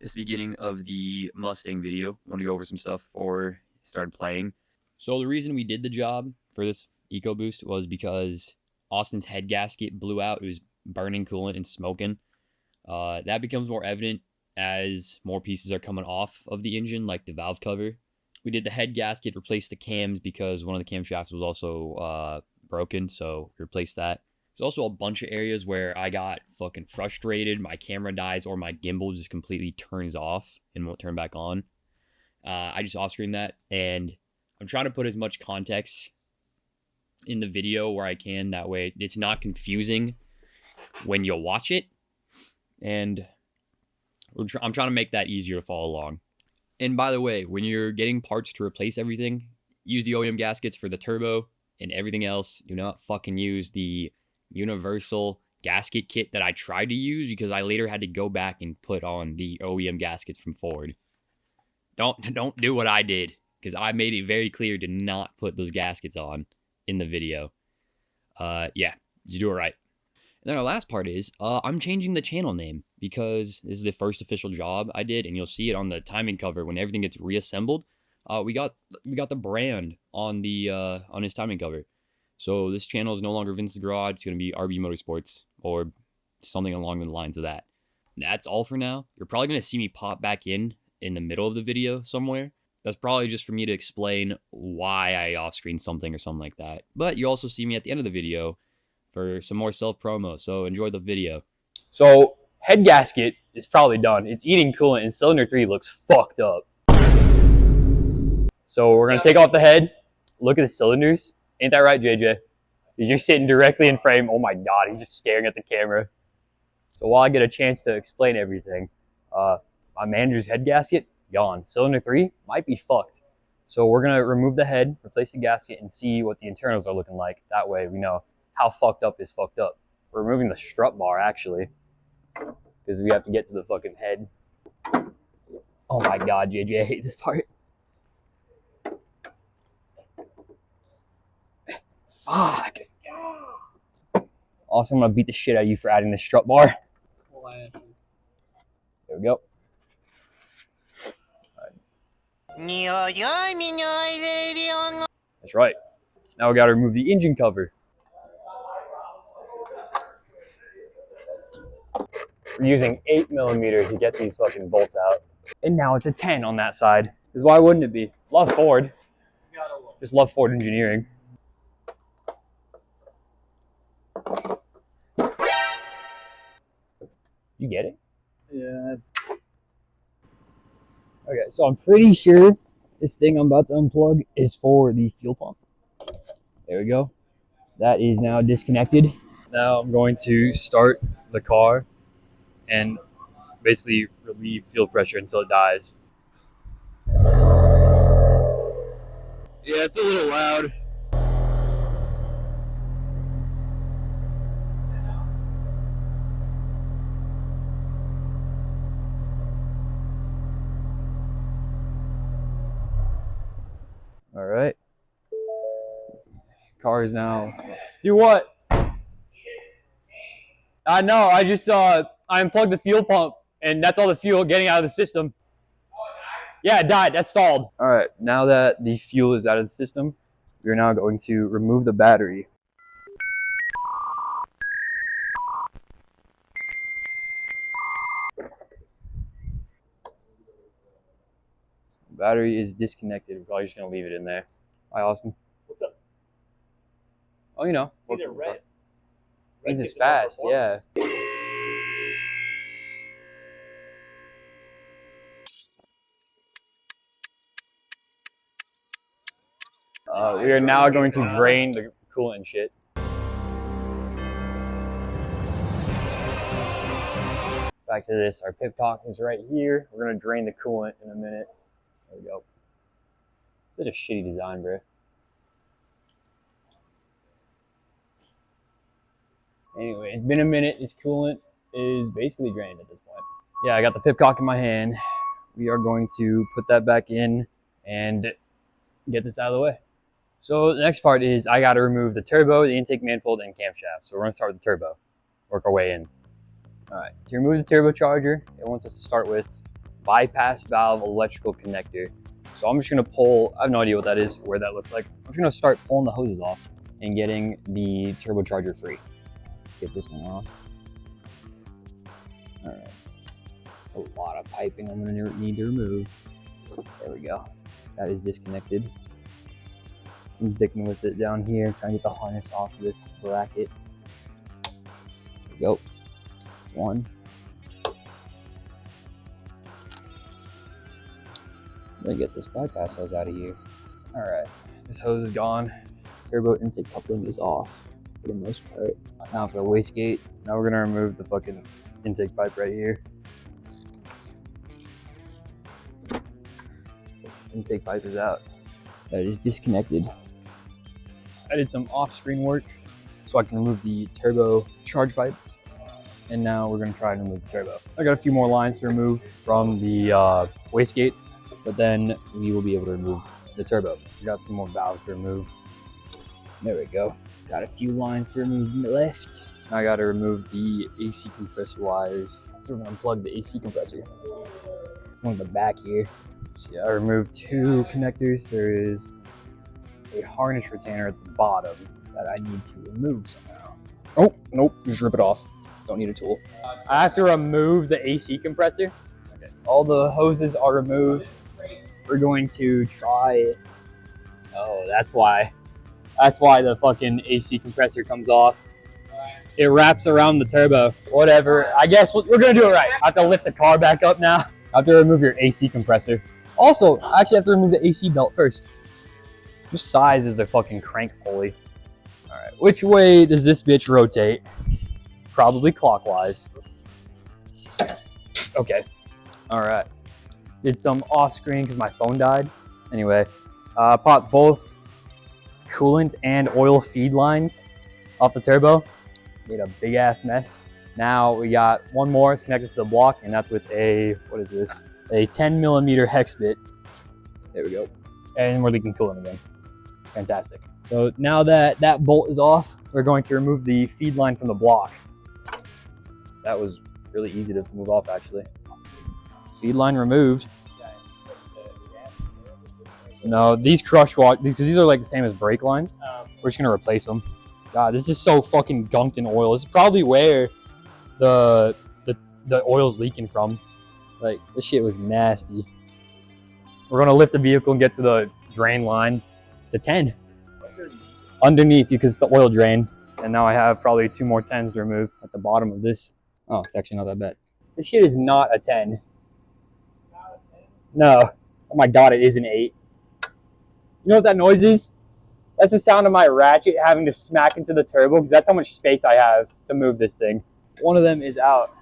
It's the beginning of the Mustang video. I want to go over some stuff before I started playing. So the reason we did the job for this EcoBoost was because Austin's head gasket blew out. It was burning coolant and smoking. That becomes more evident as more pieces are coming off of the engine, like the valve cover. We did the head gasket, replaced the cams because one of the camshafts was also broken, so replaced that. There's also a bunch of areas where I got fucking frustrated. My camera dies or my gimbal just completely turns off and won't turn back on. I just off-screened that, and I'm trying to put as much context in the video where I can. That way it's not confusing when you watch it. And I'm trying to make that easier to follow along. And by the way, when you're getting parts to replace everything, use the OEM gaskets for the turbo and everything else. Do not fucking use the universal gasket kit that I tried to use, because I later had to go back and put on the OEM gaskets from Ford. Don't do what I did, because I made it very clear to not put those gaskets on in the video. Yeah, you do it right. And then our last part is I'm changing the channel name, because this is the first official job I did, and you'll see it on the timing cover when everything gets reassembled. We got the brand on the on his timing cover. So this channel is no longer Vince's Garage. It's going to be RB Motorsports or something along the lines of that. That's all for now. You're probably going to see me pop back in the middle of the video somewhere. That's probably just for me to explain why I off-screen something or something like that. But you also see me at the end of the video for some more self-promo. So enjoy the video. So head gasket is probably done. It's eating coolant, and cylinder 3 looks fucked up. So we're going to take off the head. Look at the cylinders. Ain't that right, JJ? You're sitting directly in frame. Oh my God, he's just staring at the camera. So while I get a chance to explain everything, my manager's head gasket, gone. Cylinder 3 might be fucked. So we're going to remove the head, replace the gasket, and see what the internals are looking like. That way we know how fucked up is fucked up. We're removing the strut bar, actually, because we have to get to the fucking head. Oh my God, JJ, I hate this part. Fuck. Also, I'm gonna beat the shit out of you for adding the strut bar. Classic. There we go. Right. That's right. Now we gotta remove the engine cover. We're using 8mm to get these fucking bolts out. And now it's a 10 on that side. Because why wouldn't it be? Love Ford. Just love Ford engineering. You get it? Yeah. Okay, so I'm pretty sure this thing I'm about to unplug is for the fuel pump. There we go. That is now disconnected. Now I'm going to start the car and basically relieve fuel pressure until it dies. Yeah, it's a little loud. All right. Car is now. Do what? I know. I just I unplugged the fuel pump, and that's all the fuel getting out of the system. Yeah, it died. That stalled. All right. Now that the fuel is out of the system, we're now going to remove the battery. Battery is disconnected. We're probably just gonna leave it in there. Hi, Austin. What's up? Oh, you know. See, they're red. Means it's fast, yeah. We are now going to drain the coolant and shit. Back to this. Our pip cock is right here. We're gonna drain the coolant in a minute. There we go. Such a shitty design, bro. Anyway, it's been a minute. This coolant is basically drained at this point. Yeah, I got the pip cock in my hand. We are going to put that back in and get this out of the way. So the next part is I got to remove the turbo, the intake manifold, and camshaft. So we're going to start with the turbo. Work our way in. All right, to remove the turbocharger, it wants us to start with bypass valve electrical connector. So I'm just gonna pull, I have no idea what that is, where that looks like. I'm just gonna start pulling the hoses off and getting the turbocharger free. Let's get this one off. All right, it's a lot of piping I'm gonna need to remove. There we go, that is disconnected. I'm dicking with it down here, trying to get the harness off of this bracket. There we go, that's one. I'm gonna get this bypass hose out of here. All right, this hose is gone. Turbo intake coupling is off for the most part. Now for the wastegate. Now we're gonna remove the fucking intake pipe right here. Intake pipe is out. That is disconnected. I did some off-screen work so I can remove the turbo charge pipe. And now we're gonna try and remove the turbo. I got a few more lines to remove from the wastegate, but then we will be able to remove the turbo. We got some more valves to remove. There we go. Got a few lines to remove on the left. Now I got to remove the AC compressor wires. So we're gonna unplug the AC compressor. It's one at the back here. So yeah, I removed 2 connectors. There is a harness retainer at the bottom that I need to remove somehow. Oh, nope, just rip it off. Don't need a tool. I have to remove the AC compressor. Okay. All the hoses are removed. We're going to try it. Oh, that's why. That's why the fucking AC compressor comes off. It wraps around the turbo. Whatever. I guess we're gonna do it right. I have to lift the car back up now. I have to remove your AC compressor. Also, I actually have to remove the AC belt first. What size is the fucking crank pulley? All right, which way does this bitch rotate? Probably clockwise. Okay. All right. Did some off-screen because my phone died. Anyway, popped both coolant and oil feed lines off the turbo. Made a big ass mess. Now we got one more. It's connected to the block, and that's with a, what is this? A 10mm hex bit. There we go. And we're leaking coolant again. Fantastic. So now that that bolt is off, we're going to remove the feed line from the block. That was really easy to move off, actually. Feed line removed. No, these crush wash, because these are like the same as brake lines. We're just gonna replace them. God, this is so fucking gunked in oil. This is probably where the oil's leaking from. Like, this shit was nasty. We're gonna lift the vehicle and get to the drain line. It's a 10. Underneath, because the oil drained. And now I have probably 2 more 10s to remove at the bottom of this. Oh, it's actually not that bad. This shit is not a 10. No. Oh my God, it is an 8. You know what that noise is? That's the sound of my ratchet having to smack into the turbo, because that's how much space I have to move this thing. One of them is out.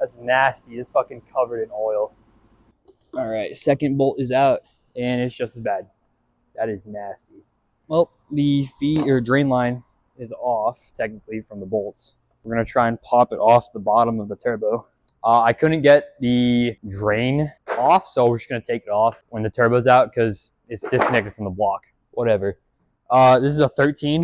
That's nasty. It's fucking covered in oil. All right, second bolt is out, and it's just as bad. That is nasty. Well, the feed or drain line is off, technically, from the bolts. We're gonna try and pop it off the bottom of the turbo. I couldn't get the drain off, so we're just gonna take it off when the turbo's out because it's disconnected from the block. Whatever. This is a 13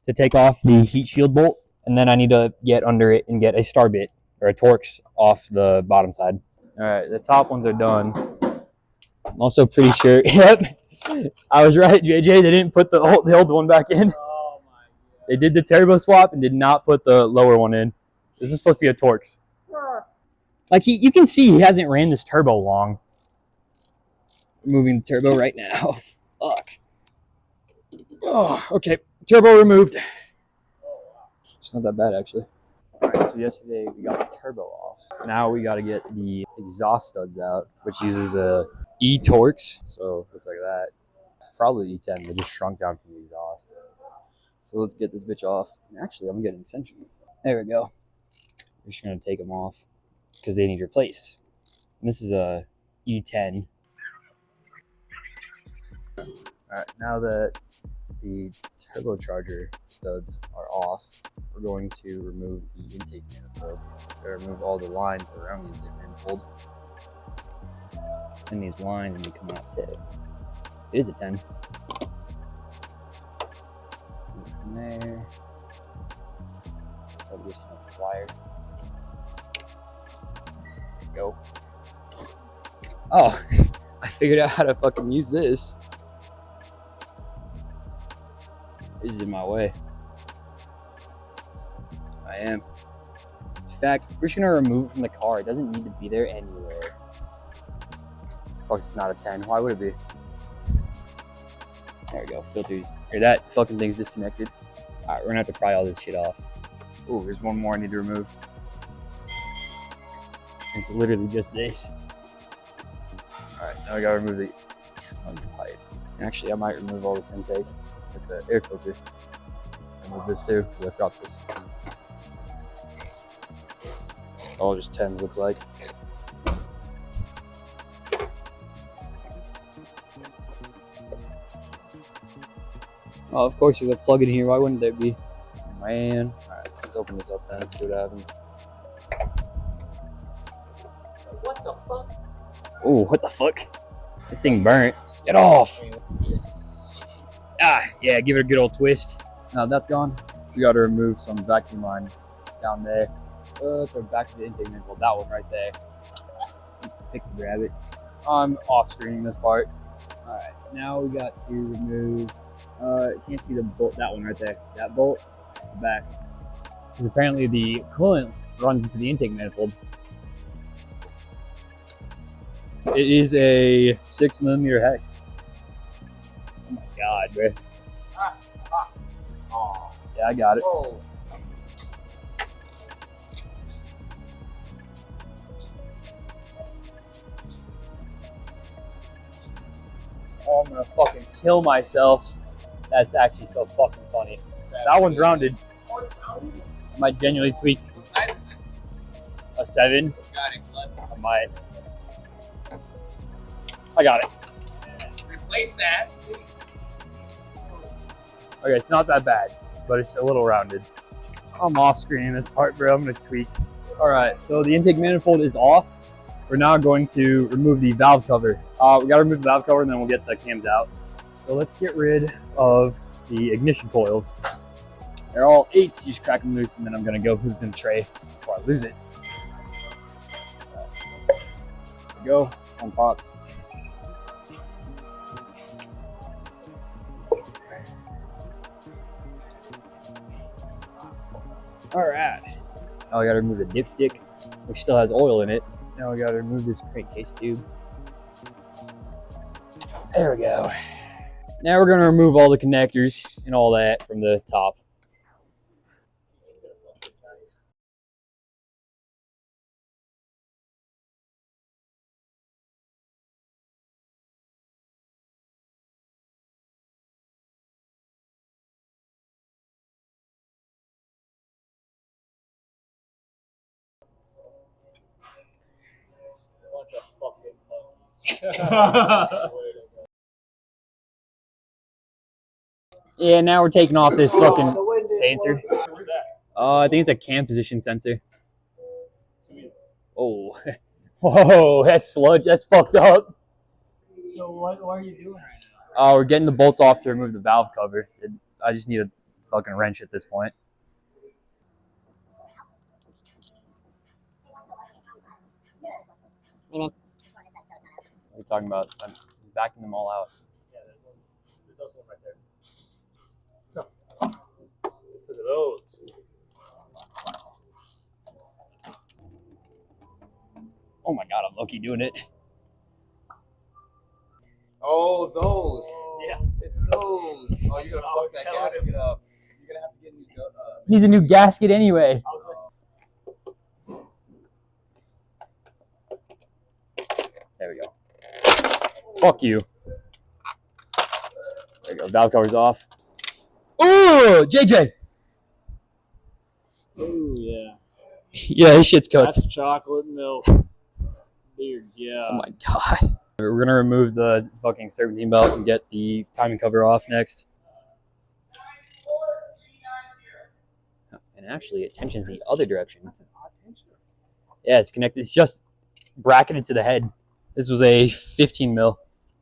to take off the heat shield bolt, and then I need to get under it and get a star bit or a Torx off the bottom side. All right, the top ones are done. I'm also pretty sure. Yep, I was right, JJ. They didn't put the old one back in. Oh my God. They did the turbo swap and did not put the lower one in. This is supposed to be a Torx. Like, you can see he hasn't ran this turbo long. Moving the turbo right now. Fuck. Oh, okay. Turbo removed. It's not that bad, actually. All right, so yesterday we got the turbo off. Now we got to get the exhaust studs out, which uses a E-Torx. So, looks like that. It's probably E10. They just shrunk down from the exhaust. So let's get this bitch off. Actually, I'm getting an extension. There we go. We're just going to take them off because they need replaced. And this is a E10. All right, now that the turbocharger studs are off, we're going to remove the intake manifold. We're going to remove all the lines around the intake manifold. And these lines, and they come out 10. It is a 10. From there, I'll disconnect this wire. There we go. Oh, I figured out how to fucking use this. This is in my way. I am. In fact, we're just gonna remove it from the car. It doesn't need to be there anywhere. Of course, it's not a 10. Why would it be? There we go. Filters. Or that fucking thing's disconnected. All right, we're gonna have to pry all this shit off. Oh, there's one more I need to remove. It's literally just this. All right, now we gotta remove the pipe. Actually, I might remove all this intake with the air filter. Remove this too, because I forgot this. All just 10s looks like. Oh, of course there's a plug in here. Why wouldn't there be? Man. Alright, let's open this up then and see what happens. What the fuck? Oh, what the fuck? This thing burnt. Get off! Ah, yeah, give it a good old twist. Now that's gone. We gotta remove some vacuum line down there. So back to the intake manifold. That one right there. Let's pick and grab it. I'm off screening this part. Alright, now we got to remove can't see the bolt, that one right there. That bolt, the back. Because apparently the coolant runs into the intake manifold. It is a 6mm hex. Oh my god, bro. Yeah, I got it. Whoa. Oh, I'm gonna fucking kill myself. That's actually so fucking funny. That one's rounded. I might genuinely tweak. A 7? Got it, Glenn. I might. I got it. Replace that. Okay, it's not that bad, but it's a little rounded. I'm off screening this part, bro. I'm gonna tweak. All right, so the intake manifold is off. We're now going to remove the valve cover. We gotta remove the valve cover and then we'll get the cams out. So let's get rid of the ignition coils. They're all 8s, just crack them loose and then I'm gonna go put this in a tray before I lose it. There we go, on pots. All right, now we gotta remove the dipstick, which still has oil in it. Now we gotta remove this crankcase tube. There we go. Now we're gonna remove all the connectors and all that from the top. Yeah, now we're taking off this fucking sensor. I think it's a cam position sensor. Oh, whoa, that's sludge. That's fucked up. So what are you doing right now? We're getting the bolts off to remove the valve cover. I just need a fucking wrench at this point. What are you talking about? I'm backing them all out. Yeah, there's also one right there. It's because of those. Oh my god, I'm lucky doing it. Oh, those. Yeah. It's those. Oh, you're gonna fuck that gasket up. You're gonna have to get a new Needs a new gasket anyway. There we go. Fuck you. There we go. Valve cover's off. Ooh, JJ. Oh yeah. Yeah, his shit's cut. That's chocolate milk. Dear God. Oh my god. We're gonna remove the fucking serpentine belt and get the timing cover off next. And actually, it tensions the other direction. Yeah, it's connected. It's just bracketed to the head. This was a 15 mil.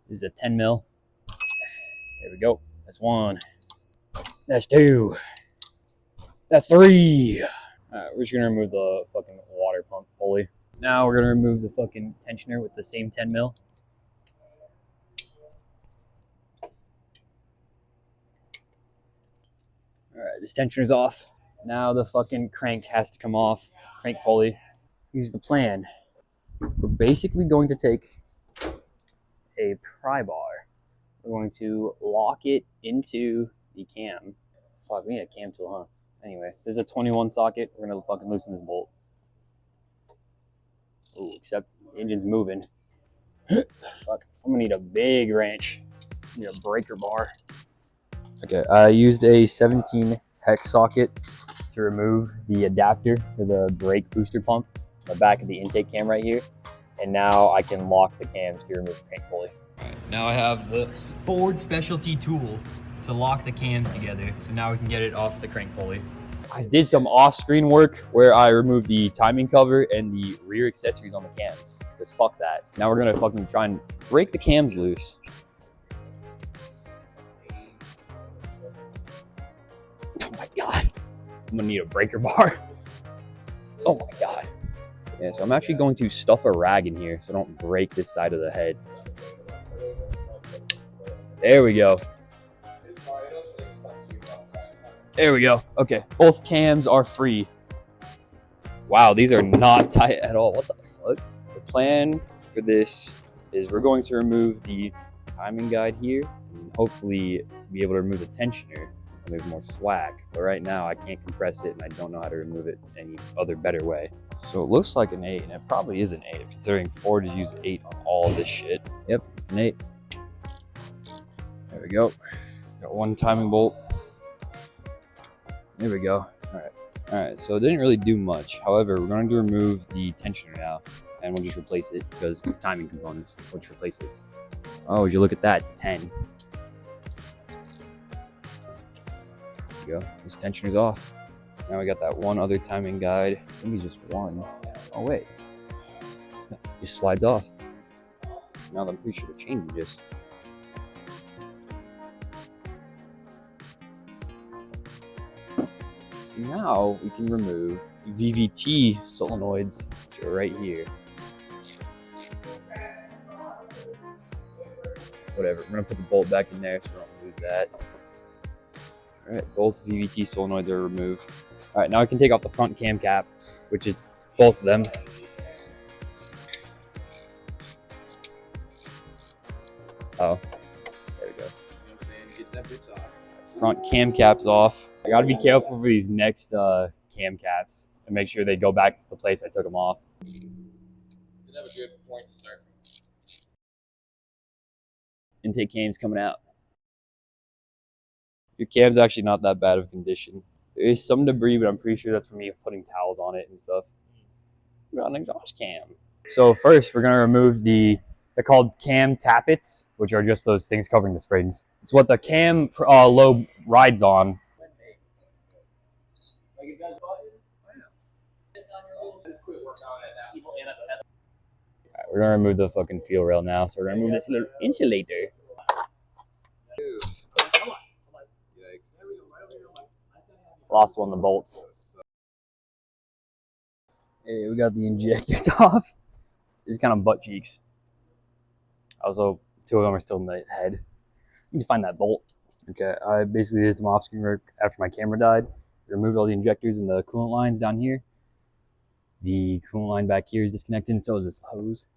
This is a 10 mil. There we go. That's 1. That's 2. That's 3. Alright, we're just gonna remove the fucking water pump pulley. Now we're gonna remove the fucking tensioner with the same 10 mil. All right, this tensioner's off. Now the fucking crank has to come off. Crank pulley. Here's the plan. We're basically going to take a pry bar. We're going to lock it into the cam. Fuck, we need a cam tool, huh? Anyway, this is a 21 socket. We're gonna fucking loosen this bolt. Ooh, except the engine's moving. Fuck, I'm gonna need a big wrench. I need a breaker bar. Okay, I used a 17 hex socket to remove the adapter for the brake booster pump, the back of the intake cam right here. And now I can lock the cams to remove the crank pulley. All right, now I have the Ford specialty tool to lock the cams together. So now we can get it off the crank pulley. I did some off-screen work where I removed the timing cover and the rear accessories on the cams. Because fuck that. Now we're gonna fucking try and break the cams loose. Oh my God. I'm gonna need a breaker bar. Oh my God. Yeah, so I'm actually going to stuff a rag in here so I don't break this side of the head. There we go. There we go. Okay, both cams are free. Wow, these are not tight at all. What the fuck? The plan for this is we're going to remove the timing guide here and hopefully be able to remove the tensioner when there's more slack. But right now I can't compress it and I don't know how to remove it any other better way. So it looks like an 8, and it probably is an 8 considering Ford has used 8 on all this shit. Yep, it's an 8. There we go. Got one timing bolt. There we go. All right, so it didn't really do much. However, we're going to remove the tensioner now, and we'll just replace it because it's timing components. We'll just replace it. Oh, would you look at that? It's a 10. There we go. This tensioner's off. Now we got that one other timing guide. Maybe just one. Oh, wait. It just slides off. Now I'm pretty sure the chain just... So now we can remove VVT solenoids, which are right here. Whatever, we're gonna put the bolt back in there so we don't lose that. All right, both VVT solenoids are removed. All right, now I can take off the front cam cap, which is both of them. Oh, there we go. You know what I'm saying? Get that bitch off. Front cam caps off. I gotta be careful for these next cam caps and make sure they go back to the place I took them off. You'd have a good point to start from. Intake cam's coming out. Your cam's actually not that bad of condition. There is some debris, but I'm pretty sure that's from me putting towels on it and stuff. We got an exhaust cam. So first, we're gonna remove they're called cam tappets, which are just those things covering the springs. It's what the cam lobe rides on. Alright, we're gonna remove the fucking fuel rail now, so we're gonna remove this little insulator. Lost one of the bolts. Hey, we got the injectors off. These kind of butt cheeks. Also, 2 of them are still in the head. I need to find that bolt. Okay, I basically did some off-screen work after my camera died. Removed all the injectors and the coolant lines down here. The coolant line back here is disconnected, and so is this hose.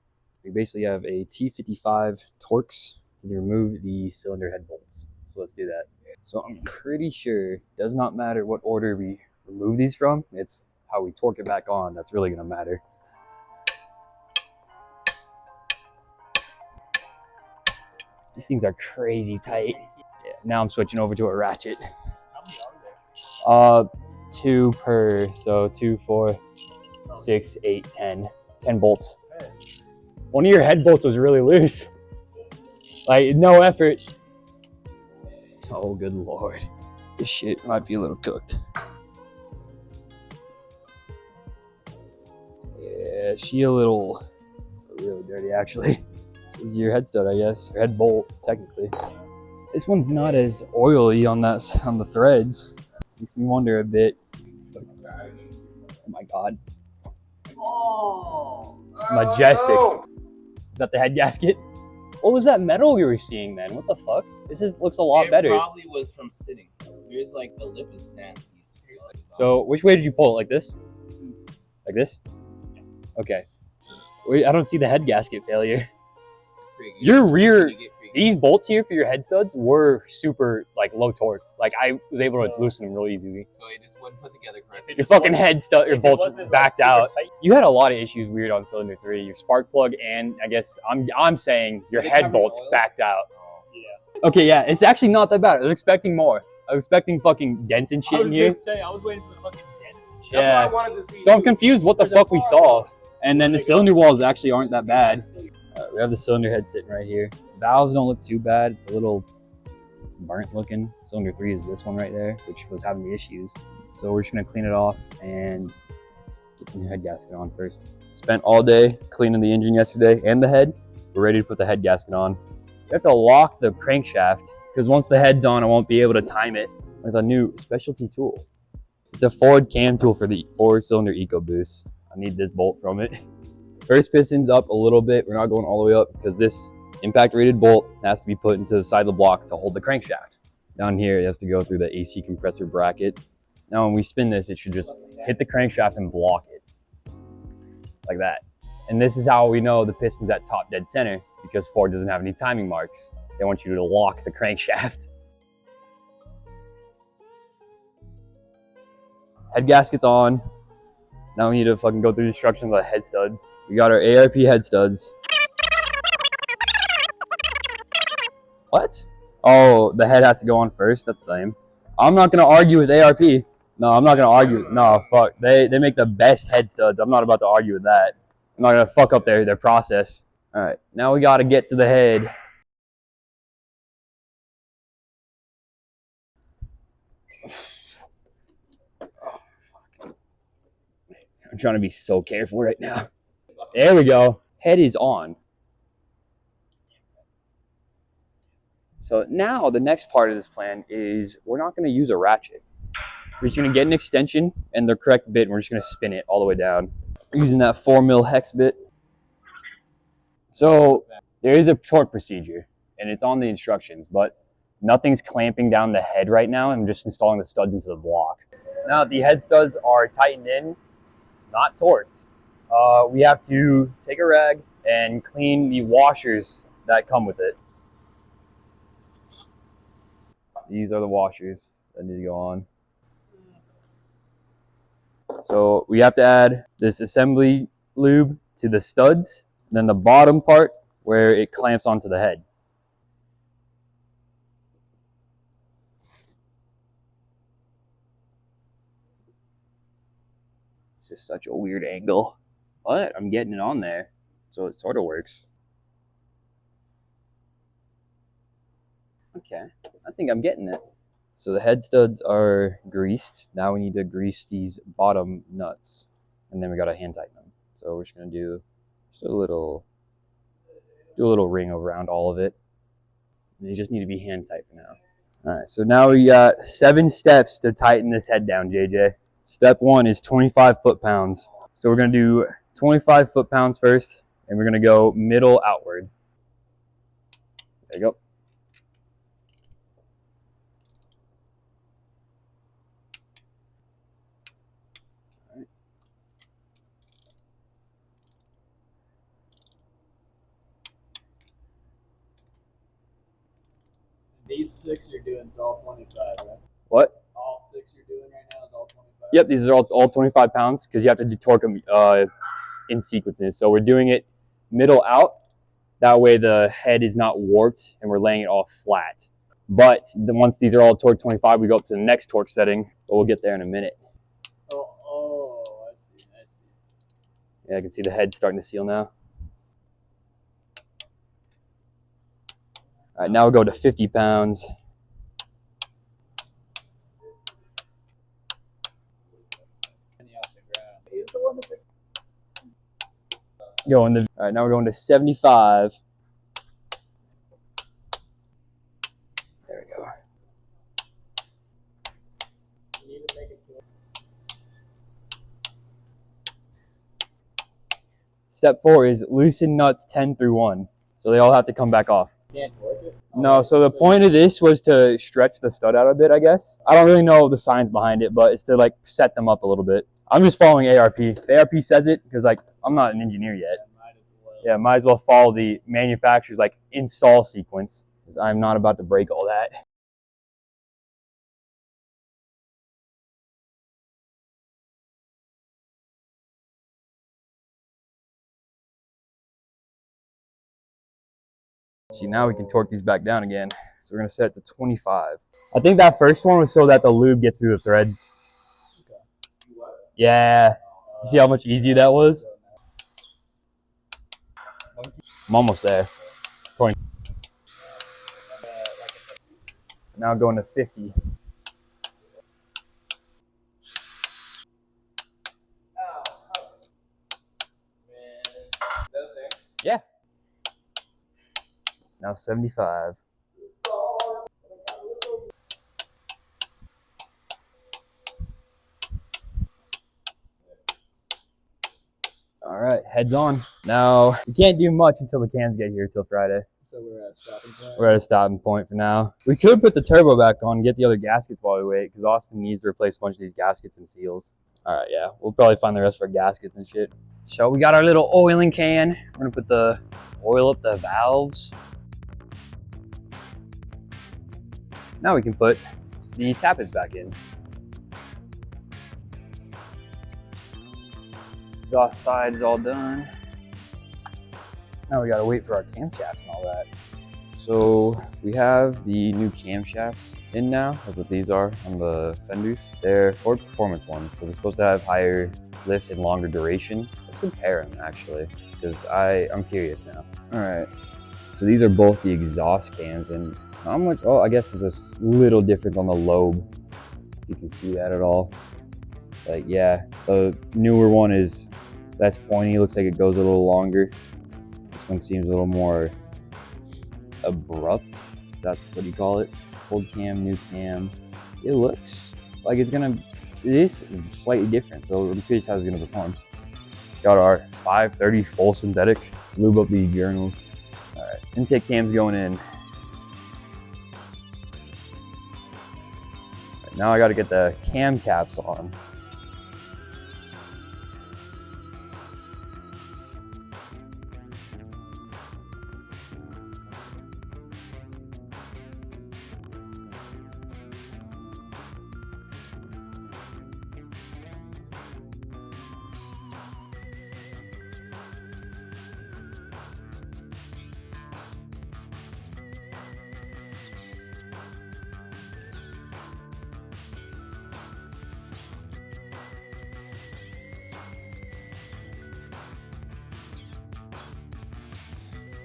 We basically have a T55 Torx to remove the cylinder head bolts. So let's do that. So I'm pretty sure it does not matter what order we remove these from. It's how we torque it back on that's really gonna matter. These things are crazy tight. Yeah, now I'm switching over to a ratchet. How many are there? 2 per, so 2, 4, 6, 8, 10. 10 bolts. One of your head bolts was really loose. Like, no effort. Oh, good Lord. This shit might be a little cooked. Yeah, it's really dirty actually. This is your head stud, I guess, or head bolt, technically. This one's not as oily on the threads. Makes me wonder a bit. Oh my God. Oh. Majestic. Oh, Is that the head gasket? What was that metal you were seeing then? What the fuck? Looks a lot better. It probably was from sitting. There's like the lip is nasty. So which way did you pull it? Like this? Like this? Okay. Wait, I don't see the head gasket failure. Your rear, these bolts here for your head studs were super like low torques. Like I was able to loosen them real easily. So it just wasn't put together correctly. Your fucking head stud, your bolts backed out. You had a lot of issues weird on cylinder 3. Your spark plug and I guess I'm saying your head bolts backed out. Yeah. Okay, yeah, it's actually not that bad. I was expecting more. I was expecting fucking dents and shit in here. I was waiting for the fucking dents and shit. Yeah. That's what I wanted to see. So I'm confused what the fuck we saw. And then the cylinder walls actually aren't that bad. We have the cylinder head sitting right here. Valves don't look too bad. It's a little burnt looking. Cylinder 3 is this one right there, which was having the issues. So we're just gonna clean it off and get the new head gasket on first. Spent all day cleaning the engine yesterday and the head. We're ready to put the head gasket on. You have to lock the crankshaft because once the head's on, I won't be able to time it with a new specialty tool. It's a Ford cam tool for the 4-cylinder EcoBoost. I need this bolt from it. First piston's up a little bit. We're not going all the way up because this impact rated bolt has to be put into the side of the block to hold the crankshaft. Down here, it has to go through the AC compressor bracket. Now when we spin this, it should just hit the crankshaft and block it. Like that. And this is how we know the piston's at top dead center because Ford doesn't have any timing marks. They want you to lock the crankshaft. Head gasket's on. Now we need to fucking go through the instructions on the head studs. We got our ARP head studs. What? Oh, the head has to go on first? That's lame. I'm not gonna argue with ARP. No, I'm not gonna argue. No, fuck. They make the best head studs. I'm not about to argue with that. I'm not gonna fuck up their process. All right, now we gotta get to the head. I'm trying to be so careful right now. There we go. Head is on. So now the next part of this plan is we're not going to use a ratchet. We're just going to get an extension and the correct bit and we're just going to spin it all the way down. We're using that 4mm hex bit. So there is a torque procedure and it's on the instructions, but nothing's clamping down the head right now. I'm just installing the studs into the block. Now the head studs are tightened in, not torqued. We have to take a rag and clean the washers that come with it. These are the washers that need to go on. So we have to add this assembly lube to the studs, and then the bottom part where it clamps onto the head. This is such a weird angle, but I'm getting it on there, so it sort of works. Okay, I think I'm getting it. So the head studs are greased. Now we need to grease these bottom nuts, and then we gotta hand tighten them. So we're just gonna do just a little ring around all of it. And they just need to be hand tight for now. All right, so now we got 7 steps to tighten this head down, JJ. Step 1 is 25 foot-pounds. So we're gonna do 25 foot-pounds first, and we're gonna go middle outward. There you go. These 6 you're doing is all 25, right? What? All 6 you're doing right now is all 25? Yep, these are all 25 pounds because you have to torque them in sequences. So we're doing it middle out. That way the head is not warped and we're laying it all flat. But then once these are all torque 25, we go up to the next torque setting, but we'll get there in a minute. Oh, I see. Yeah, I can see the head starting to seal now. All right, now we'll go to 50 pounds. All right, now we're going to 75. There we go. Step 4 is loosen nuts 10 through 1. So they all have to come back off. Can't work it? No, so the point of this was to stretch the stud out a bit, I guess. I don't really know the science behind it, but it's to like set them up a little bit. I'm just following ARP. If ARP says it, because like I'm not an engineer yet. Yeah, might as well follow the manufacturer's like install sequence, because I'm not about to break all that. See, now we can torque these back down again. So we're gonna set it to 25. I think that first one was so that the lube gets through the threads. Yeah. You see how much easier that was? I'm almost there. Now going to 50. Yeah. Now 75. All right, heads on. Now, we can't do much until the cams get here till Friday. So we're at a stopping point? We're at a stopping point for now. We could put the turbo back on and get the other gaskets while we wait, because Austin needs to replace a bunch of these gaskets and seals. All right, yeah, we'll probably find the rest of our gaskets and shit. So we got our little oiling can. We're gonna put the oil up the valves. Now we can put the tappets back in. Exhaust side is all done. Now we gotta wait for our camshafts and all that. So we have the new camshafts in now. That's what these are on the fenders. They're Ford Performance ones, so they're supposed to have higher lift and longer duration. Let's compare them actually, because I'm curious now. All right, so these are both the exhaust cams, and how much? Oh, I guess there's a little difference on the lobe. You can see that at all. Like, yeah, the newer one is less pointy. Looks like it goes a little longer. This one seems a little more abrupt. That's what you call it. Old cam, new cam. It looks like it is slightly different. So I'm curious how it's gonna perform. Got our 530 full synthetic. Lube up these journals. All right, intake cam's going in. Now I got to get the cam caps on.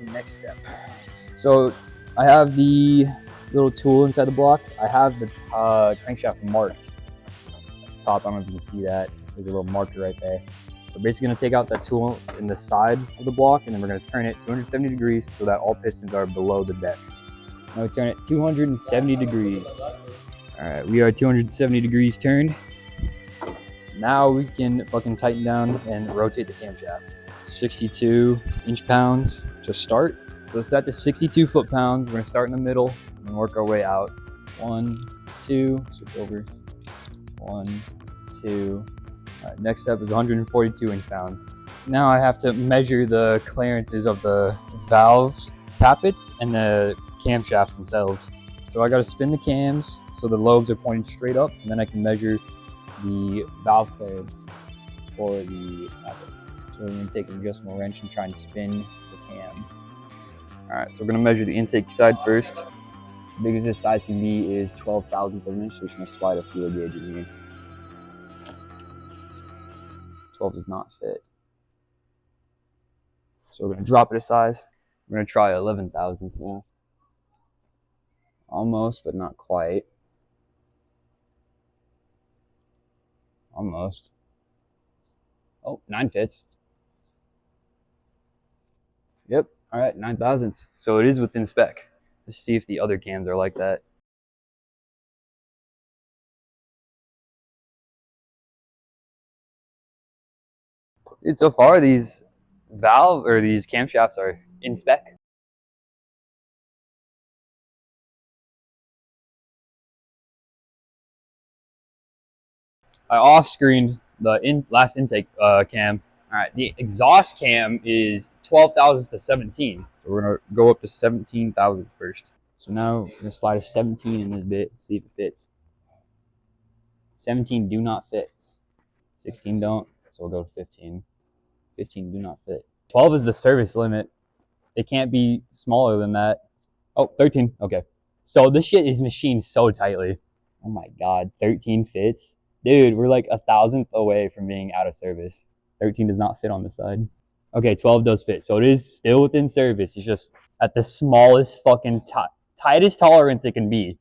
The next step. So I have the little tool inside the block. I have the crankshaft marked at the top. I don't know if you can see that. There's a little marker right there. We're basically going to take out that tool in the side of the block, and then we're going to turn it 270 degrees so that all pistons are below the deck. Now we turn it 270 degrees. All right, we are 270 degrees turned. Now we can fucking tighten down and rotate the camshaft. 62 inch-pounds to start. So set to 62 foot-pounds. We're gonna start in the middle and work our way out. 1, 2, switch over. 1, 2. All right, next step is 142 inch-pounds. Now I have to measure the clearances of the valves, tappets, and the camshafts themselves. So I gotta spin the cams so the lobes are pointed straight up, and then I can measure the valve clearance for the tappet. So we're gonna take an adjustable wrench and try and spin the cam. All right, so we're gonna measure the intake side first. As big as this size can be is 12 thousandths of an inch, so we're just gonna slide a feel gauge in here. 12 does not fit. So we're gonna drop it a size. We're gonna try 11 thousandths now. Almost, but not quite. Almost. Oh, 9 fits. Yep, all right, 9 thousandths. So it is within spec. Let's see if the other cams are like that. So far these valve or these camshafts are in spec. I off-screened the last intake cam. All right, the exhaust cam is 12 thousandths to 17. So we're gonna go up to 17 thousandths first. So now we're gonna slide a 17 in this bit, see if it fits. 17 do not fit. 16 don't, so we'll go to 15. 15 do not fit. 12 is the service limit. It can't be smaller than that. Oh, 13, okay. So this shit is machined so tightly. Oh my God, 13 fits? Dude, we're like 1,000th away from being out of service. 13 does not fit on this side. Okay, 12 does fit. So it is still within service. It's just at the smallest fucking tightest tolerance it can be.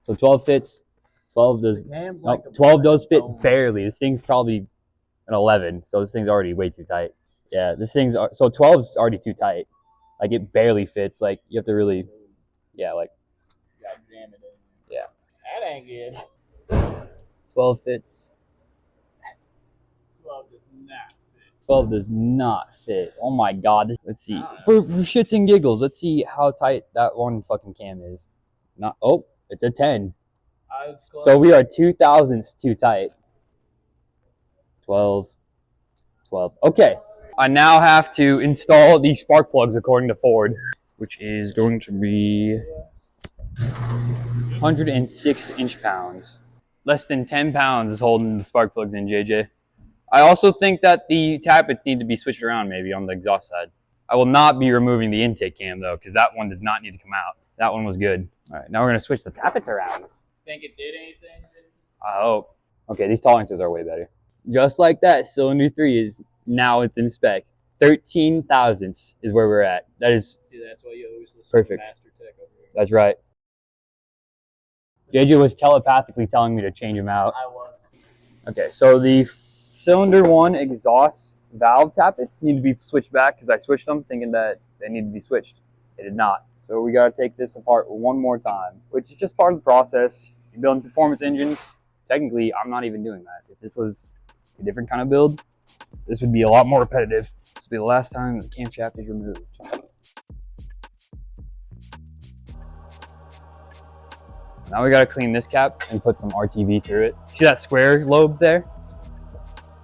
So 12 fits. 12 does. No, 12 does fit barely. This thing's probably an 11. So this thing's already way too tight. Yeah, this thing's so 12 is already too tight. Like it barely fits. Like you have to really, yeah, like. Gotta jam it in. Yeah. That ain't good. 12 fits. 12 does not fit. 12 does not fit. Oh my God. Let's see. For shits and giggles, let's see how tight that one fucking cam is. Not. Oh, it's a 10. So we are 2 thousandths too tight. 12. 12. Okay. I now have to install these spark plugs according to Ford, which is going to be 106 inch-pounds. Less than 10 pounds is holding the spark plugs in, JJ. I also think that the tappets need to be switched around maybe on the exhaust side. I will not be removing the intake cam though, because that one does not need to come out. That one was good. All right, now we're gonna switch the tappets around. Think it did anything? I hope. Okay, these tolerances are way better. Just like that, cylinder 3 is now it's in spec. 13 thousandths is where we're at. That is. See, that's why you always listen perfect. to Master Tech over here. That's right. JJ was telepathically telling me to change them out. I was. Okay, so the cylinder 1 exhaust valve tappets need to be switched back because I switched them thinking that they need to be switched. They did not. So we gotta take this apart one more time, which is just part of the process. You're building performance engines. Technically, I'm not even doing that. If this was a different kind of build, this would be a lot more repetitive. This will be the last time the camshaft is removed. Now we gotta clean this cap and put some RTV through it. See that square lobe there?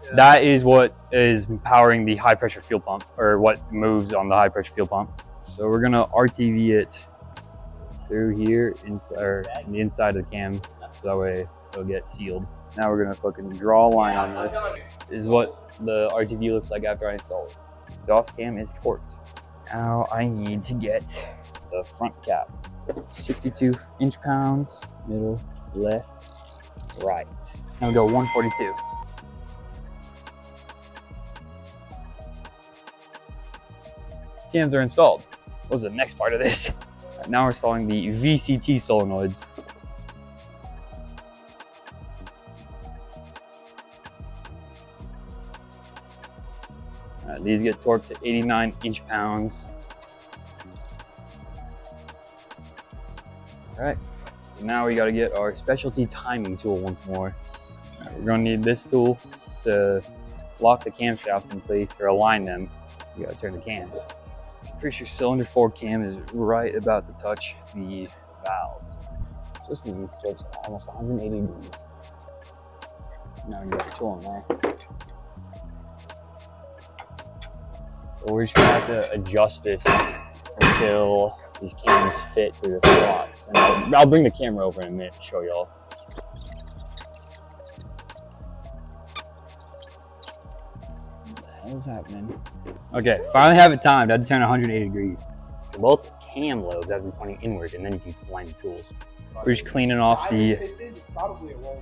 Yeah. That is what is powering the high pressure fuel pump, or what moves on the high pressure fuel pump. So we're gonna RTV it through here, or in the inside of the cam, so that way it'll get sealed. Now we're gonna fucking draw a line on this. This is what the RTV looks like after I install it. Exhaust cam is torqued. Now I need to get the front cap. 62 inch-pounds, middle, left, right. Now we go 142. Cams are installed. What was the next part of this? Right, now we're installing the VCT solenoids. These get torqued to 89 inch-pounds. All right, now we gotta get our specialty timing tool once more. All right, we're gonna need this tool to lock the camshafts in place or align them. You gotta turn the cams. Pretty sure cylinder 4 cam is right about to touch the valves. So this thing flips almost 180 degrees. Now we got the tool in there. So we're just gonna have to adjust this until these cams fit through the slots. And I'll bring the camera over in a minute to show y'all. What the hell is happening? Okay, finally have it timed. I had to turn 180 degrees. So both cam lobes have to be pointing inward, and then you can align the tools. We're just cleaning off the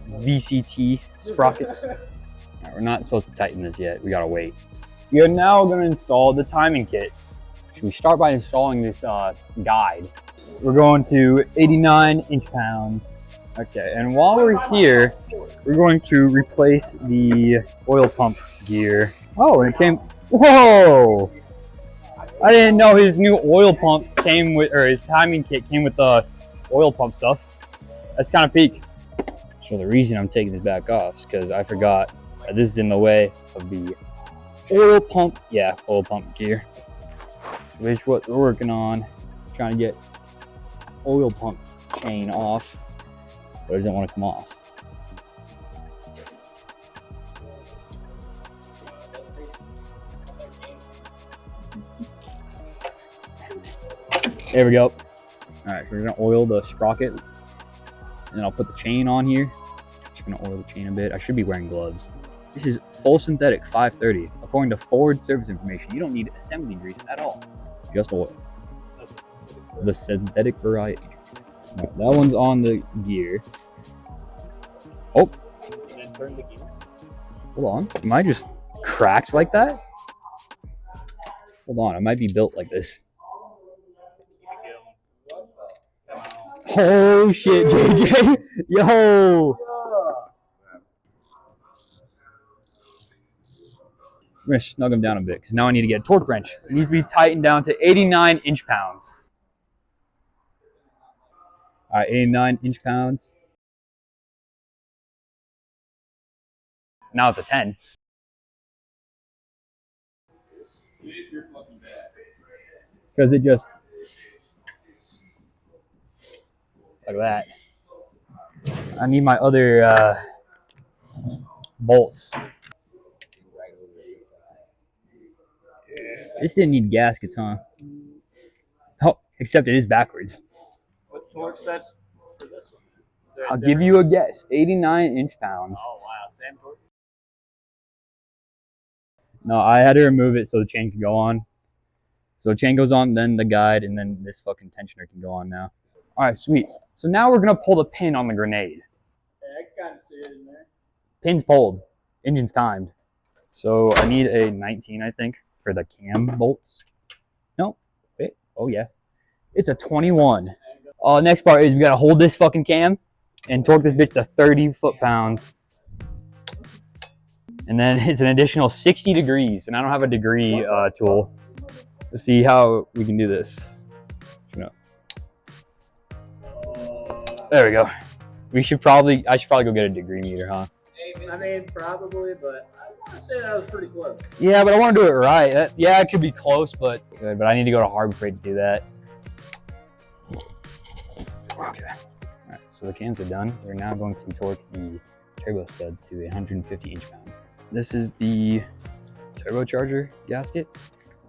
VCT sprockets. Right, we're not supposed to tighten this yet. We gotta wait. We are now going to install the timing kit. We start by installing this guide. We're going to 89 inch-pounds. Okay, and while we're here, we're going to replace the oil pump gear. Oh, and it came, whoa! I didn't know his new oil pump came with, or his timing kit came with the oil pump stuff. That's kind of peak. So the reason I'm taking this back off is because I forgot that this is in the way of the oil pump. Yeah, oil pump gear. Which is what we're working on. Trying to get oil pump chain off, but it doesn't want to come off. There we go. All right, so we're gonna oil the sprocket, and then I'll put the chain on here. Just gonna oil the chain a bit. I should be wearing gloves. This is full synthetic 530. According to Ford service information, you don't need assembly grease at all, just oil. The synthetic variety. Right, that one's on the gear. Oh, And then turn the gear. hold on. Am I just cracked like that? Hold on, I might be built like this. Oh shit, JJ. Yo. I'm gonna snug them down a bit because now I need to get a torque wrench. It needs to be tightened down to 89 inch-pounds. All right, 89 inch-pounds. Now it's a 10. Because it just, like that. I need my other bolts. This didn't need gaskets, huh? Oh, except it is backwards. What torque sets for this one? Is there a I'll give different- you a guess. 89 inch-pounds. Oh wow, same torque. No, I had to remove it so the chain could go on. So the chain goes on, then the guide, and then this fucking tensioner can go on now. All right, sweet. So now we're gonna pull the pin on the grenade. Yeah, I can kind of see it in there. Pin's pulled, engine's timed. So I need a 19, I think, for the cam bolts. No, wait, oh yeah. It's a 21. Next part is we gotta hold this fucking cam and torque this bitch to 30 foot-pounds. And then it's an additional 60 degrees, and I don't have a degree tool. Let's see how we can do this. There we go. I should probably go get a degree meter, huh? I mean, probably, but I want to say that was pretty close. Yeah, but I want to do it right. Yeah, it could be close, but I need to go to Harbor Freight to do that. Okay. All right, so the cams are done. We're now going to torque the turbo studs to 150 inch-pounds. This is the turbocharger gasket.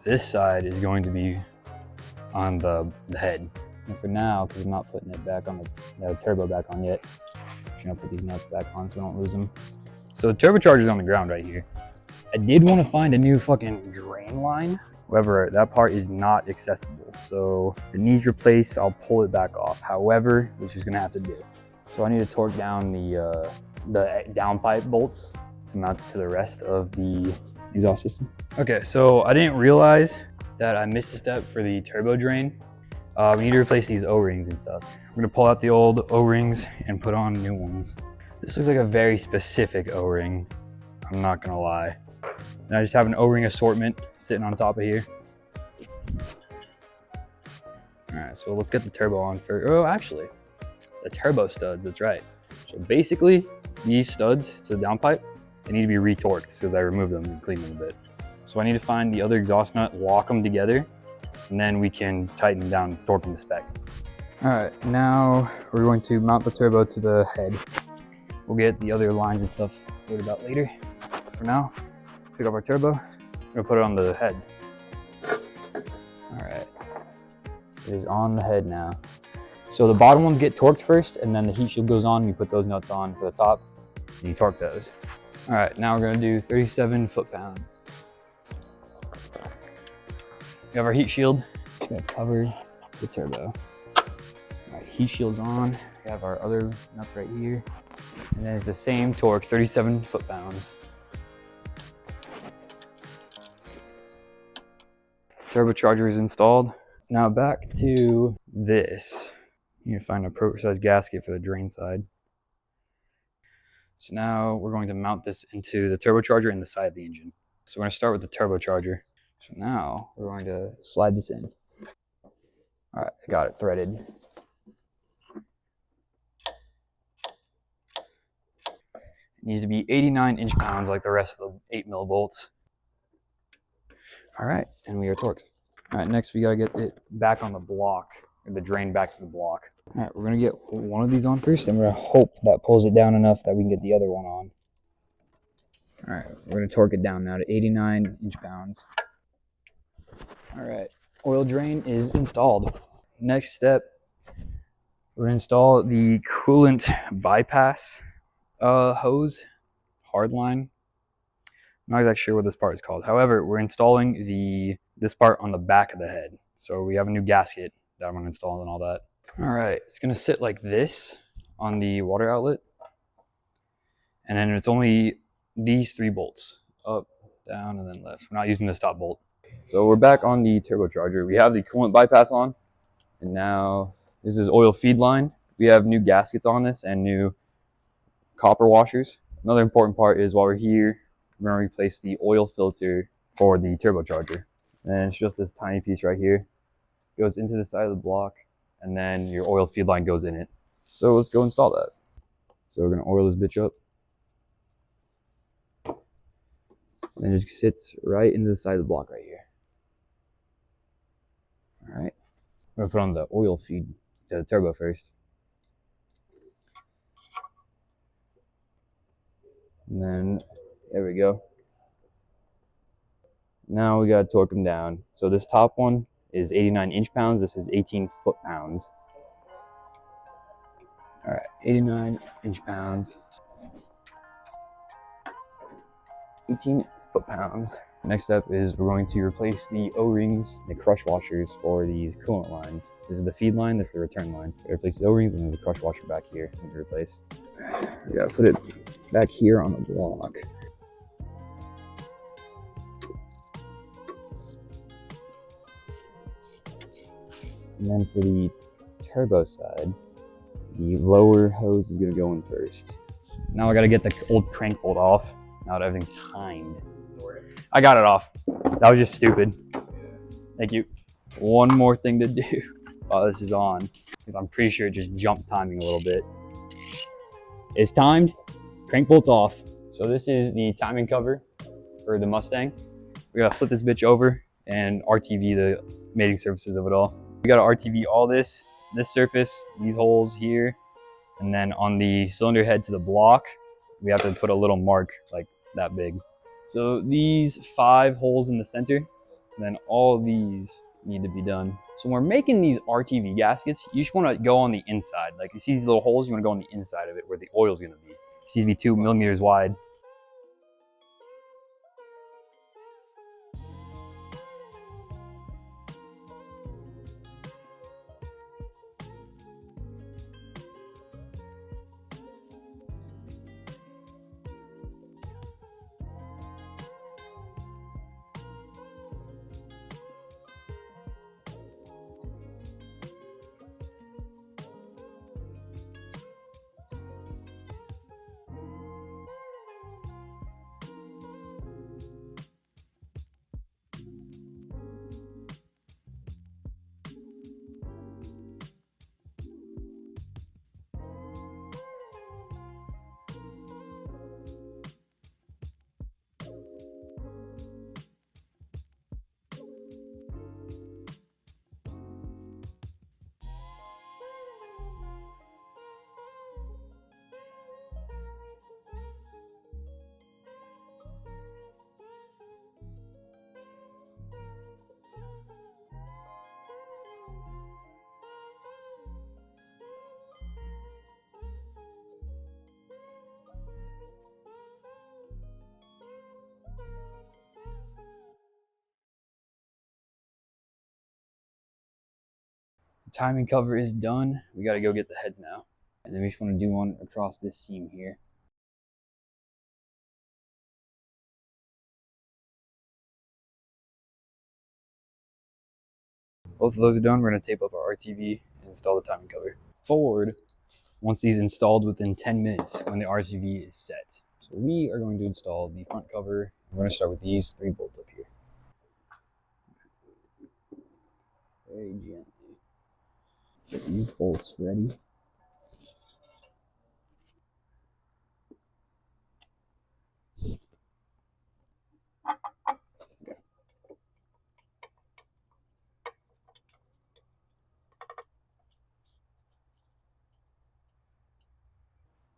This side is going to be on the head. And for now, because I'm not putting it back on the turbo back on yet, I'm just gonna put these nuts back on so we don't lose them. So the turbocharger's on the ground right here. I did want to find a new fucking drain line. However, that part is not accessible. So if it needs replaced, I'll pull it back off. However, which is gonna have to do. So I need to torque down the downpipe bolts to mount it to the rest of the exhaust system. Okay, so I didn't realize that I missed a step for the turbo drain. We need to replace these O-rings and stuff. We're gonna pull out the old O-rings and put on new ones. This looks like a very specific O-ring, I'm not gonna lie. And I just have an O-ring assortment sitting on top of here. All right, so let's get the turbo on first. Oh, actually, the turbo studs, that's right. So basically, these studs to the downpipe, they need to be retorqued because I removed them and cleaned them a bit. So I need to find the other exhaust nut, lock them together, and then we can tighten them down and torque them to spec. All right, now we're going to mount the turbo to the head. We'll get the other lines and stuff worried about later. For now, pick up our turbo, we're gonna put it on the head. All right, it is on the head now. So the bottom ones get torqued first, and then the heat shield goes on, you put those nuts on for the top, and you torque those. All right, now we're gonna do 37 foot-pounds. We have our heat shield. Just gonna cover the turbo. All right, heat shield's on. We have our other nuts right here. And then it's the same torque, 37 foot-pounds. Turbocharger is installed. Now back to this. You need to find an appropriate size gasket for the drain side. So now we're going to mount this into the turbocharger in the side of the engine. So we're gonna start with the turbocharger. So now we're going to slide this in. All right, I got it threaded. It needs to be 89 inch-pounds like the rest of the 8 mil bolts. All right, and we are torqued. All right, next we gotta get it back on the block, or the drain back to the block. All right, we're gonna get one of these on first, and we're gonna hope that pulls it down enough that we can get the other one on. All right, we're gonna torque it down now to 89 inch-pounds. All right, oil drain is installed. Next step, we're gonna install the coolant bypass hose, hardline. I'm not exactly sure what this part is called. However, we're installing this part on the back of the head. So we have a new gasket that I'm gonna install and all that. All right, it's gonna sit like this on the water outlet. And then it's only these 3 bolts, up, down, and then left. We're not using this top bolt. So we're back on the turbocharger. We have the coolant bypass on, and now this is oil feed line. We have new gaskets on this and new copper washers. Another important part is while we're here, we're gonna replace the oil filter for the turbocharger. And it's just this tiny piece right here. It goes into the side of the block, and then your oil feed line goes in it. So let's go install that. So we're gonna oil this bitch up. And it just sits right into the side of the block right here. All right, I'm gonna put on the oil feed to the turbo first. And then, there we go. Now we gotta torque them down. So this top one is 89 inch-pounds. This is 18 foot-pounds. All right, 89 inch-pounds. 18 foot-pounds. Next step is we're going to replace the O-rings, the crush washers for these coolant lines. This is the feed line, this is the return line. We replace the O-rings, and there's a crush washer back here we need to replace. We gotta put it back here on the block. And then for the turbo side, the lower hose is gonna go in first. Now I gotta get the old crank bolt off. Now that everything's timed. I got it off. That was just stupid. Thank you. One more thing to do while this is on, because I'm pretty sure it just jumped timing a little bit. It's timed, crank bolt's off. So this is the timing cover for the Mustang. We gotta flip this bitch over and RTV the mating surfaces of it all. We gotta RTV all this surface, these holes here, and then on the cylinder head to the block, we have to put a little mark like that big. So these 5 holes in the center, and then all of these need to be done. So when we're making these RTV gaskets, you just want to go on the inside. Like you see these little holes, you want to go on the inside of it where the oil's going to be. It needs to be 2 millimeters wide. Timing cover is done. We gotta go get the heads now. And then we just want to do one across this seam here. Both of those are done. We're gonna tape up our RTV and install the timing cover. Ford wants these installed within 10 minutes when the RTV is set. So we are going to install the front cover. We're gonna start with these 3 bolts up here. Very gently. Get these bolts ready.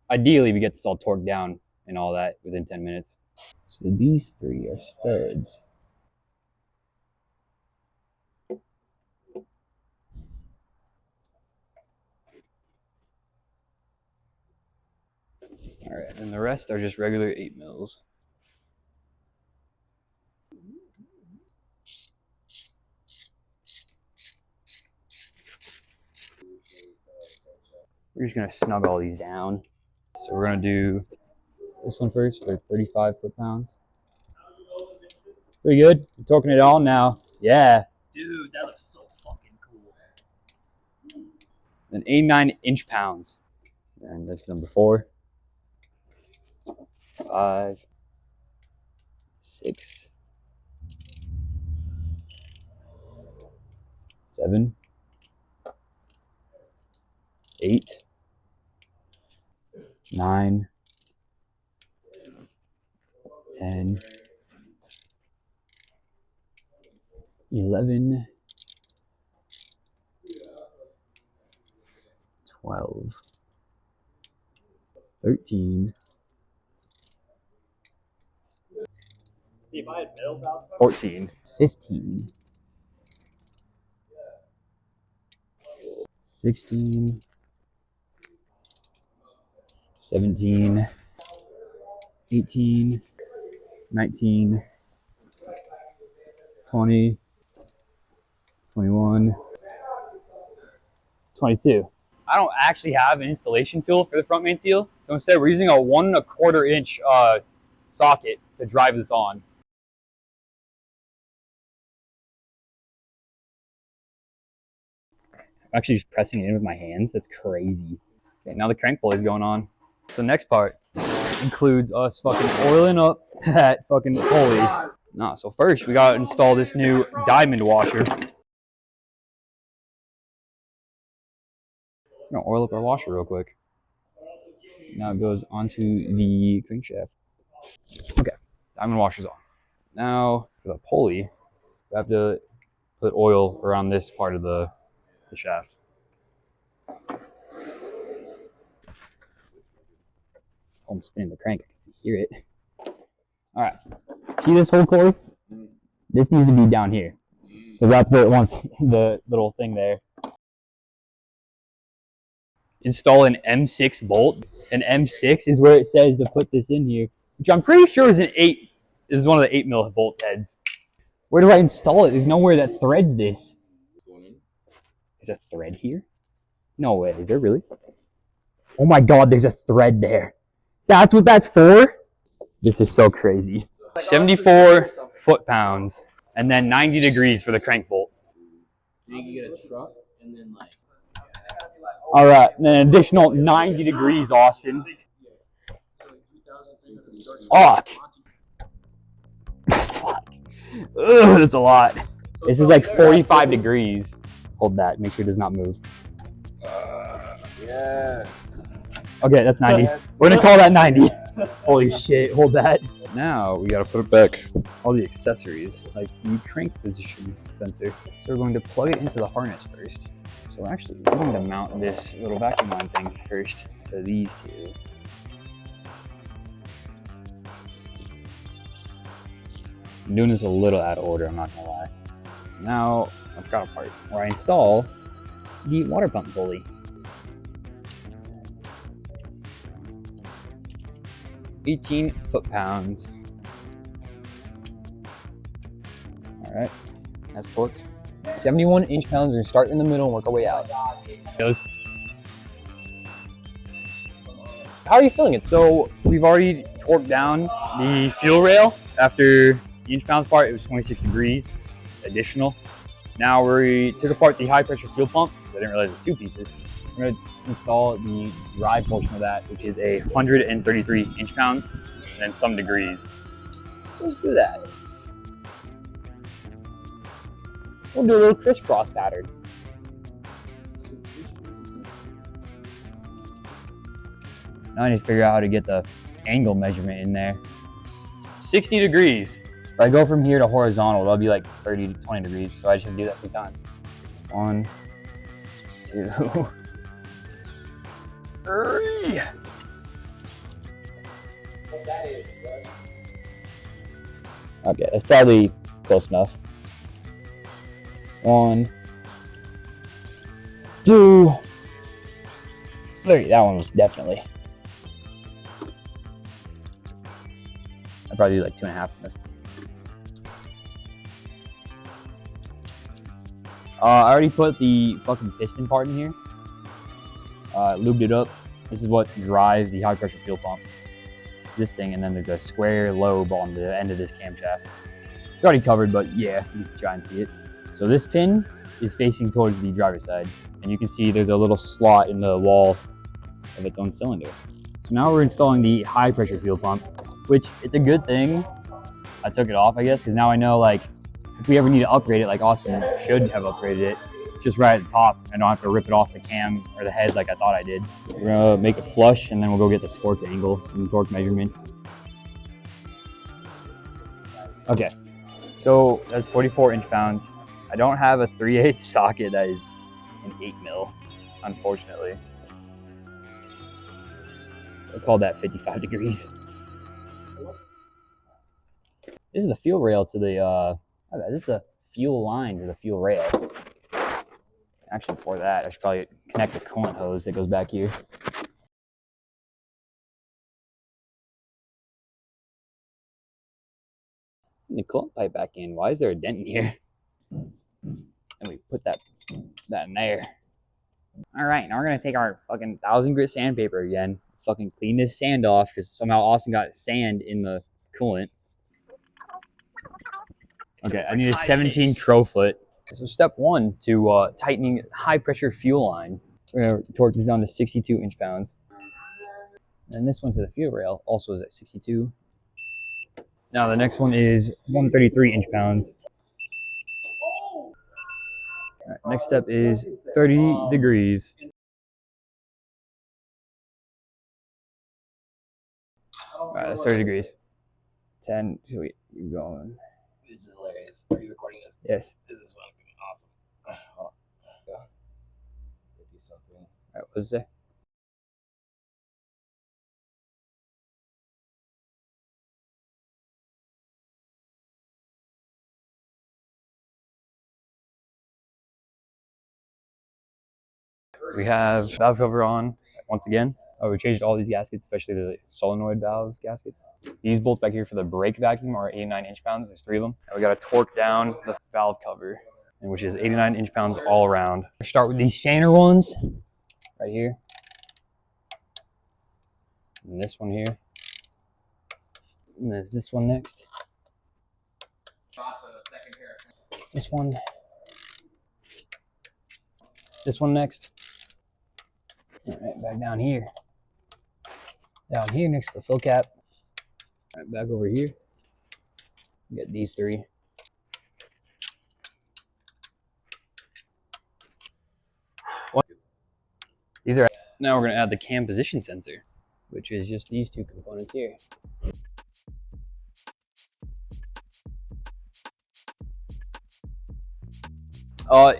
Ideally, we get this all torqued down and all that within 10 minutes. So these three are studs. All right, and the rest are just regular 8 mils. We're just gonna snug all these down. So we're gonna do this one first for 35 foot-pounds. Pretty good. I'm torquing it on now. Yeah. Dude, that looks so fucking cool. Then 89 inch-pounds. And that's number 4. 5, 6, 7, 8, 9, 10, 11, 12, 13, See, if I had metal valves, 14, 15, 16, 17, 18, 19, 20, 21, 22. I don't actually have an installation tool for the front main seal, so instead we're using a 1 1/4 inch socket to drive this on. I'm actually just pressing it in with my hands. That's crazy. Okay, now the crank pulley is going on. So next part includes us fucking oiling up that fucking pulley. Nah, so first we gotta install this new diamond washer. I'm gonna oil up our washer real quick. Now it goes onto the crankshaft. Okay, diamond washer's on. Now for the pulley, we have to put oil around this part of the shaft. I'm spinning the crank, I can hear it. All right, see this whole cord? This needs to be down here, because that's where it wants the little thing there. Install an M6 bolt. An M6 is where it says to put this in here, which I'm pretty sure is an 8. This is one of the 8 mil bolt heads. Where do I install it? There's nowhere that threads this. There's a thread here? No way, is there really? Oh my god, there's a thread there. That's what that's for? This is so crazy. 74 foot-pounds, and then 90 degrees for the crank bolt. You can get a truck and then like. All right, and then an additional 90 degrees, Austin. Fuck. Fuck. Ugh, that's a lot. This is like 45 degrees. Hold that, make sure it does not move. Yeah. Okay, that's 90. We're gonna call that 90. Holy shit, hold that. Now we gotta put it back. All the accessories, like the crank position sensor. So we're going to plug it into the harness first. So we're actually going to mount this little vacuum line thing first to these two. I'm doing this a little out of order, I'm not gonna lie. Now, I've got a part where I install the water pump pulley. $18 foot-pounds. All right, that's torqued. 71 inch-pounds. We're gonna start in the middle and work our way out. How are you feeling it? So we've already torqued down the fuel rail. After the inch-pounds part, it was 26 degrees additional. Now we took apart the high-pressure fuel pump, because I didn't realize it's 2 pieces. We're gonna install the dry portion of that, which is a 133 inch-pounds, and then some degrees. So let's do that. We'll do a little crisscross pattern. Now I need to figure out how to get the angle measurement in there. 60 degrees. If I go from here to horizontal, that'll be like 30 to 20 degrees. So I just have to do that 3 times. 1, 2, 3. Okay, that's probably close enough. 1, 2, 3. That one was definitely. I'd probably do like 2.5 on this. I already put the fucking piston part in here. Lubed it up. This is what drives the high pressure fuel pump. This thing, and then there's a square lobe on the end of this camshaft. It's already covered, but yeah, let's try and see it. So this pin is facing towards the driver's side, and you can see there's a little slot in the wall of its own cylinder. So now we're installing the high pressure fuel pump, which it's a good thing I took it off, I guess, because now I know, like, if we ever need to upgrade it, like Austin should have upgraded it, it's just right at the top. I don't have to rip it off the cam or the head like I thought I did. We're gonna make it flush, and then we'll go get the torque angle and torque measurements. Okay, so that's 44 inch-pounds. I don't have a 3/8 socket that is an 8 mil, unfortunately. We'll call that 55 degrees. This is the fuel rail to the, this is the fuel line to the fuel rail. Actually, before that, I should probably connect the coolant hose that goes back here. The coolant pipe back in. Why is there a dent in here? And we put that in there. All right, now we're gonna take our fucking 1000 grit sandpaper again. Fucking clean this sand off because somehow Austin got sand in the coolant. Okay, I need a 17 crowfoot. So step 1 to tightening high pressure fuel line. We're gonna torque this down to 62 inch-pounds. And this one to the fuel rail also is at 62. Now the next one is 133 inch-pounds. All right, next step is 30 degrees. All right, that's 30 degrees. 10, should we keep going? This is hilarious. Are you recording this? Yes. This is fucking awesome. Yeah. 50 something. All right, what's it say? We have valve cover on once again. We changed all these gaskets, especially the solenoid valve gaskets. These bolts back here for the brake vacuum are 89 inch-pounds. There's 3 of them. And we got to torque down the valve cover, which is 89 inch-pounds all around. We'll start with these Saner ones right here. And this one here. And there's this one next. This one. This one next. All right, back down here. Down here next to the fill cap. All right, back over here. Get these 3. These are. Now we're going to add the cam position sensor, which is just these 2 components here.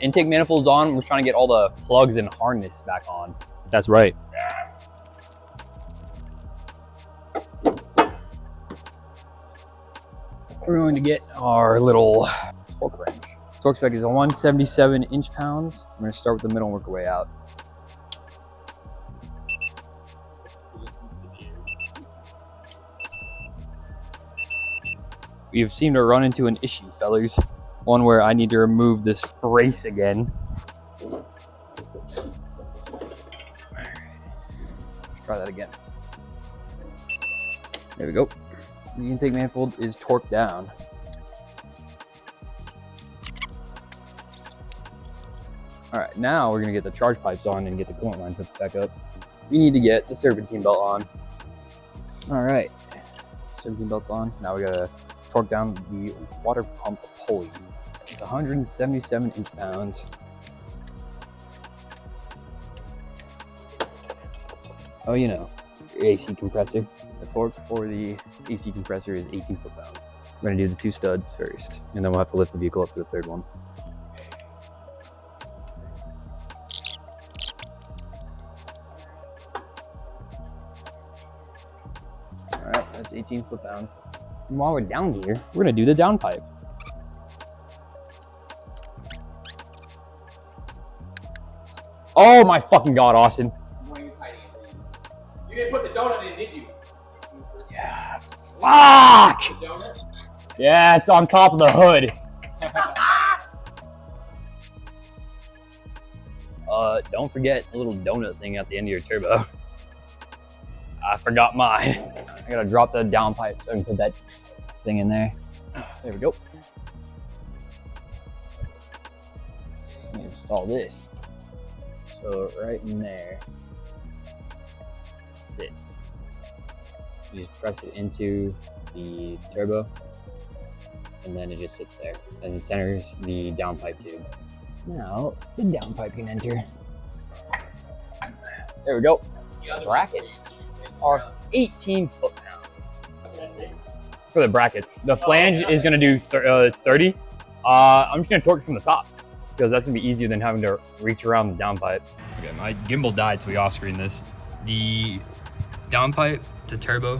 Intake manifold's on. We're trying to get all the plugs and harness back on. That's right. We're going to get our little torque wrench. Torque spec is a 177 inch-pounds. I'm going to start with the middle and work our way out. We've seemed to run into an issue, fellas. One where I need to remove this brace again. Try that again. There we go. The intake manifold is torqued down. All right, now we're gonna get the charge pipes on and get the coolant line hooked back up. We need to get the serpentine belt on. All right, serpentine belt's on. Now we gotta torque down the water pump pulley. It's 177 inch-pounds. Oh, you know, your AC compressor. The torque for the AC compressor is 18 foot-pounds. We're gonna do the 2 studs first, and then we'll have to lift the vehicle up for the 3rd one. All right, That's 18 foot-pounds. And while we're down here, we're gonna do the downpipe. Oh my fucking god, Austin. You didn't put the donut in, did you? Yeah. Fuck! Yeah, it's on top of the hood. Don't forget a little donut thing at the end of your turbo. I forgot mine. I gotta drop the downpipe so I can put that thing in there. There we go. Let me install this. So right in there, it sits. You just press it into the turbo, and then it just sits there. And it centers the downpipe tube. Now, the downpipe can enter. There we go. Brackets are 18 foot-pounds. That's it. For the brackets. The flange is gonna do, it's 30. I'm just gonna torque it from the top, because that's gonna be easier than having to reach around the downpipe. Okay, my gimbal died, so we off-screen this. The downpipe to turbo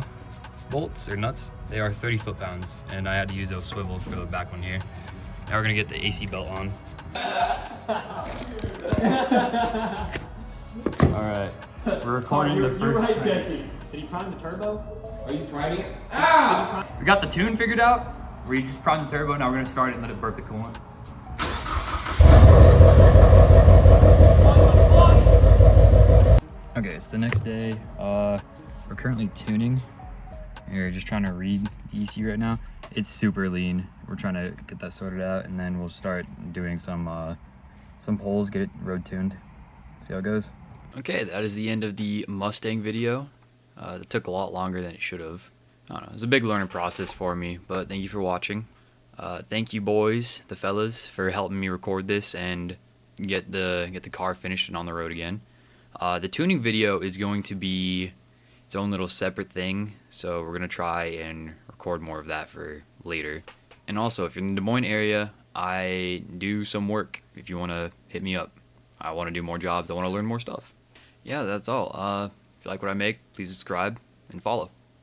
bolts or nuts, they are 30 foot-pounds, and I had to use those swivels for the back one here. Now we're gonna get the AC belt on. All right, we're recording the first. You're right, Jesse. Did he prime the turbo? Are you priming it? Ah! We got the tune figured out, where you just prime the turbo. Now we're gonna start it and let it burp the coolant. Okay, it's the next day. We're currently tuning. We're just trying to read the ECU right now. It's super lean. We're trying to get that sorted out, and then we'll start doing some polls, get it road tuned, see how it goes. Okay, that is the end of the Mustang video. It took a lot longer than it should have. I don't know, it was a big learning process for me, but thank you for watching. Thank you boys, the fellas, for helping me record this and get the car finished and on the road again. The tuning video is going to be its own little separate thing, so we're gonna try and record more of that for later. And also, if you're in the Des Moines area, I do some work if you want to hit me up. I want to do more jobs, I want to learn more stuff. Yeah, that's all. If you like what I make, please subscribe and follow.